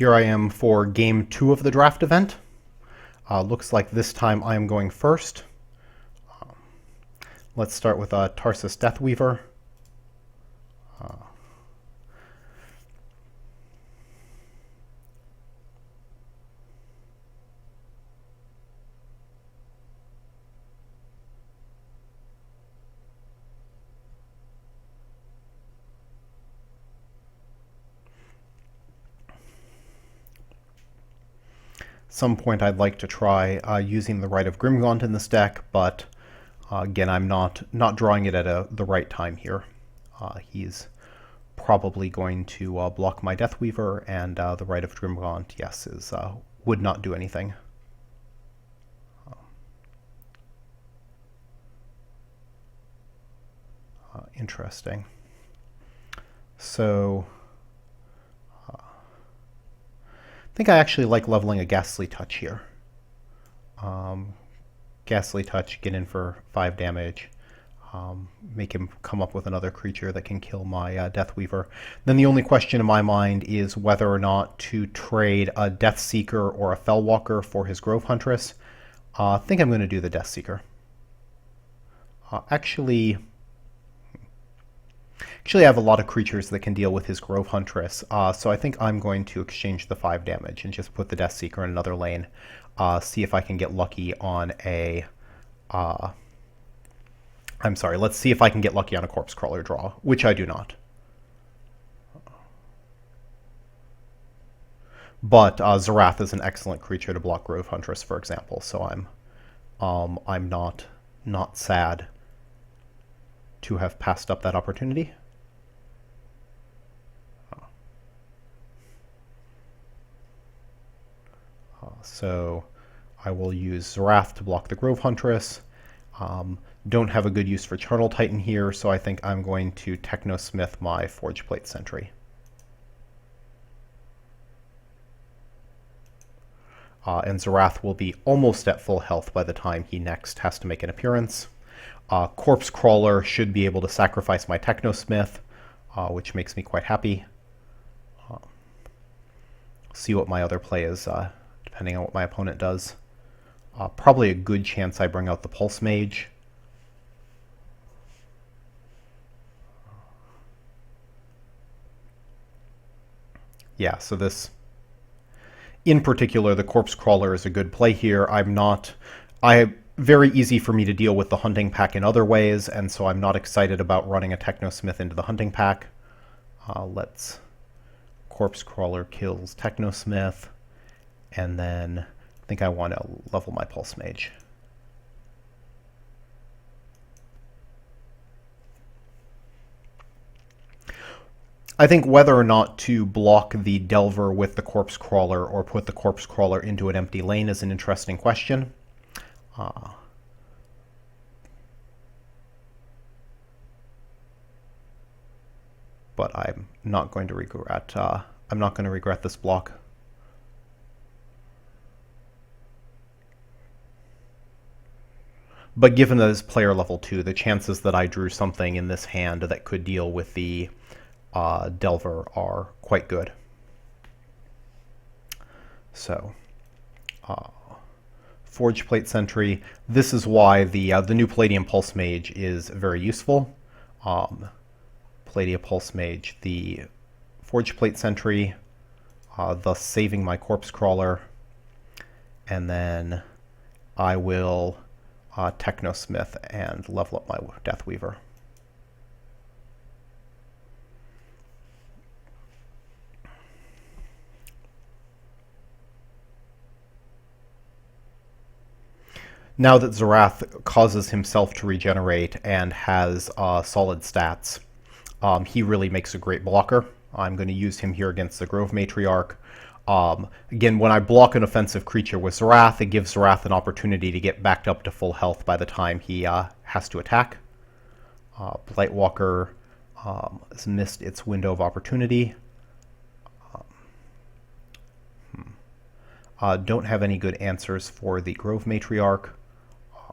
Here I am for game 2 of the draft event. Looks like this time I am going first. Let's start with Tarsus Deathweaver. Some point I'd like to try using the Rite of Grimgaunt in this deck, but again, I'm not drawing it at the right time here. He's probably going to block my Deathweaver, and the Rite of Grimgaunt, yes, would not do anything. Interesting. So I think I actually like leveling a Ghastly Touch here. Ghastly Touch, get in for 5 damage. Make him come up with another creature that can kill my Deathweaver. Then the only question in my mind is whether or not to trade a Deathseeker or a Fellwalker for his Grove Huntress. I think I'm going to do the Deathseeker. Actually, I have a lot of creatures that can deal with his Grove Huntress, so I think I'm going to exchange the 5 damage and just put the Deathseeker in another lane. See if I can get lucky on a... I'm sorry, let's see if I can get lucky on a Corpse Crawler draw, which I do not. But Zerath is an excellent creature to block Grove Huntress, for example, so I'm not sad to have passed up that opportunity. So I will use Zerath to block the Grove Huntress. Don't have a good use for Charnel Titan here, so I think I'm going to Technosmith my Forge Plate Sentry. And Zerath will be almost at full health by the time he next has to make an appearance. Corpse Crawler should be able to sacrifice my Technosmith, which makes me quite happy. See what my other play is, depending on what my opponent does. Probably a good chance I bring out the Pulse Mage. Yeah, so this, in particular, the Corpse Crawler is a good play here. Very easy for me to deal with the Hunting Pack in other ways, and so I'm not excited about running a Technosmith into the Hunting Pack. Corpse Crawler kills Technosmith, and then I think I want to level my Pulse Mage. I think whether or not to block the Delver with the Corpse Crawler or put the Corpse Crawler into an empty lane is an interesting question. But I'm not going to regret. I'm not going to regret this block. But given that it's player level 2, the chances that I drew something in this hand that could deal with the Delver are quite good. So, Forge Plate Sentry. This is why the new Palladium Pulse Mage is very useful. Palladium Pulse Mage, the Forge Plate Sentry, thus saving my Corpse Crawler, and then I will Technosmith and level up my Deathweaver. Now that Zerath causes himself to regenerate and has solid stats, he really makes a great blocker. I'm going to use him here against the Grove Matriarch. Again, when I block an offensive creature with Zerath, it gives Zerath an opportunity to get backed up to full health by the time he has to attack. Blightwalker has missed its window of opportunity. Don't have any good answers for the Grove Matriarch.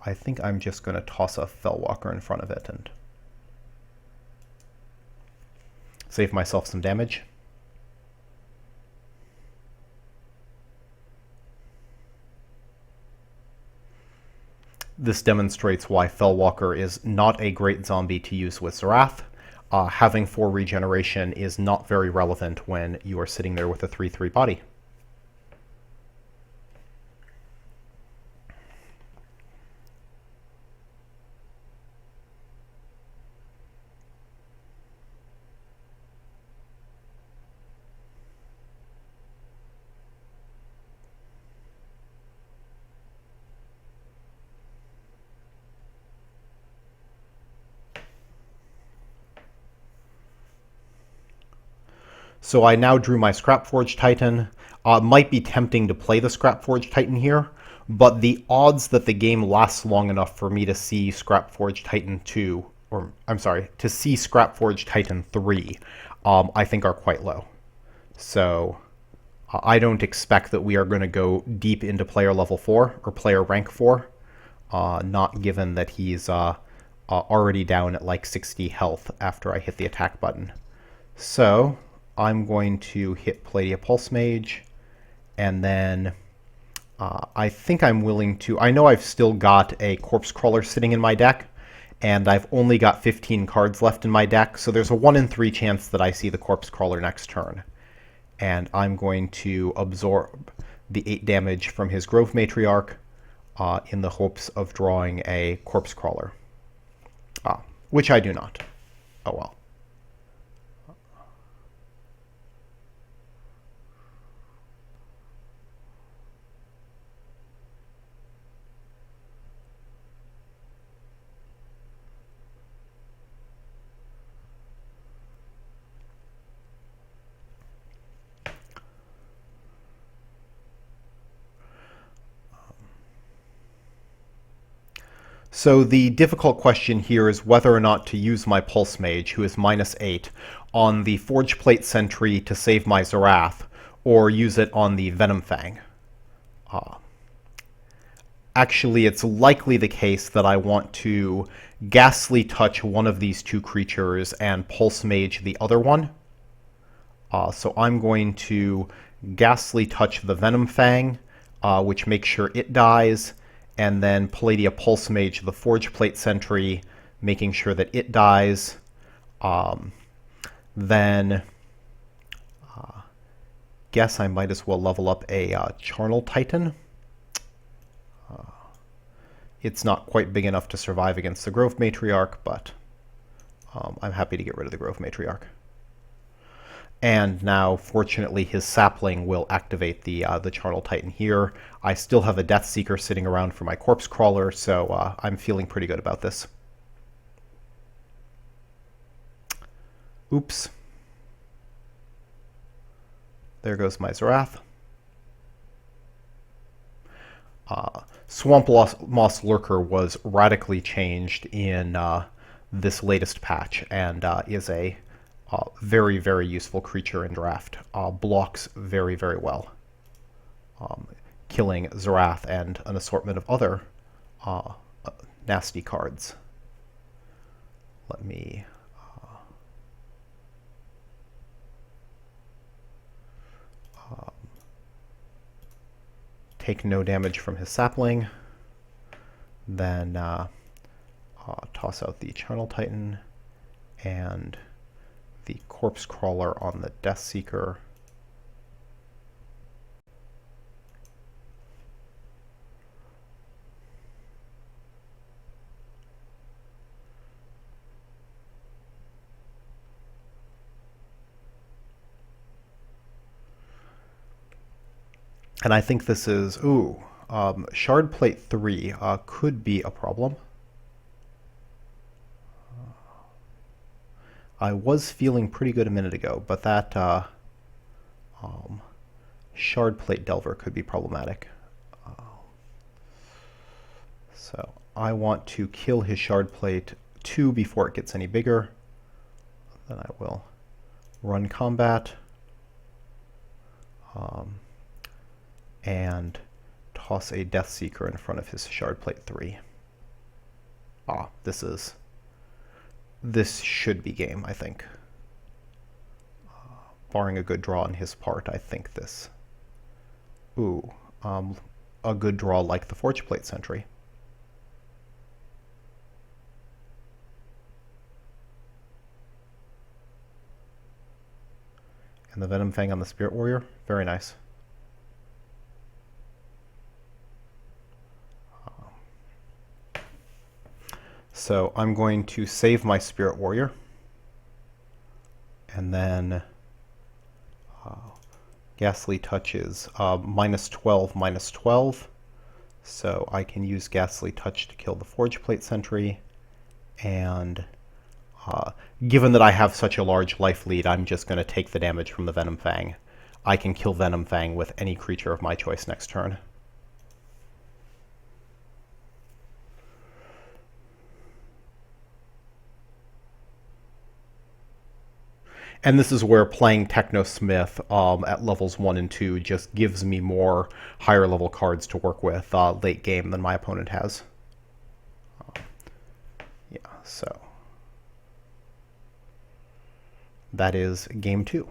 I think I'm just going to toss a Fellwalker in front of it and save myself some damage. this demonstrates why Fellwalker is not a great zombie to use with Zarath. Having 4 regeneration is not very relevant when you are sitting there with a 3/3 body. So I now drew my Scrapforge Titan. Might be tempting to play the Scrapforge Titan here, but the odds that the game lasts long enough for me to see Scrapforge Titan 2, or I'm sorry, to see Scrapforge Titan 3, I think are quite low. So I don't expect that we are going to go deep into player level 4 or player rank 4, not given that he's already down at like 60 health after I hit the attack button. So I'm going to hit Palladia Pulse Mage, and then I think I'm willing to... I know I've still got a Corpse Crawler sitting in my deck, and I've only got 15 cards left in my deck, so there's a 1 in 3 chance that I see the Corpse Crawler next turn. And I'm going to absorb the 8 damage from his Grove Matriarch in the hopes of drawing a Corpse Crawler. Which I do not. Oh well. So the difficult question here is whether or not to use my Pulse Mage, who is -8, on the Forge Plate Sentry to save my Zarath, or use it on the Venom Fang. Actually, it's likely the case that I want to Ghastly Touch one of these 2 creatures and Pulse Mage the other one. So I'm going to Ghastly Touch the Venom Fang, which makes sure it dies, and then Palladia Pulse Mage the Forge Plate Sentry, making sure that it dies. Then guess I might as well level up a Charnel Titan. It's not quite big enough to survive against the Grove Matriarch, but I'm happy to get rid of the Grove Matriarch. And now, fortunately, his sapling will activate the Charnel Titan here. I still have a Death Seeker sitting around for my Corpse Crawler, so I'm feeling pretty good about this. Oops. There goes my Zarath. Swamp Moss Lurker was radically changed in this latest patch, and is a very, very useful creature in draft. Blocks very, very well, killing Zarath and an assortment of other nasty cards. Let me... take no damage from his sapling, then toss out the Charnel Titan and the Corpse Crawler on the Death Seeker. And I think this is, Shard Plate 3 could be a problem. I was feeling pretty good a minute ago, but that Shard Plate Delver could be problematic. So I want to kill his Shard Plate 2 before it gets any bigger. Then I will run combat. And toss a Death Seeker in front of his Shard Plate 3. This should be game, I think. Barring a good draw on his part, I think this. A good draw like the Forge Plate Sentry. And the Venom Fang on the Spirit Warrior. Very nice. So I'm going to save my Spirit Warrior. And then Ghastly Touch is -12, -12. So I can use Ghastly Touch to kill the Forge Plate Sentry. And given that I have such a large life lead, I'm just going to take the damage from the Venom Fang. I can kill Venom Fang with any creature of my choice next turn. And this is where playing Technosmith at levels 1 and 2 just gives me more higher level cards to work with late game than my opponent has. Yeah, so that is game 2.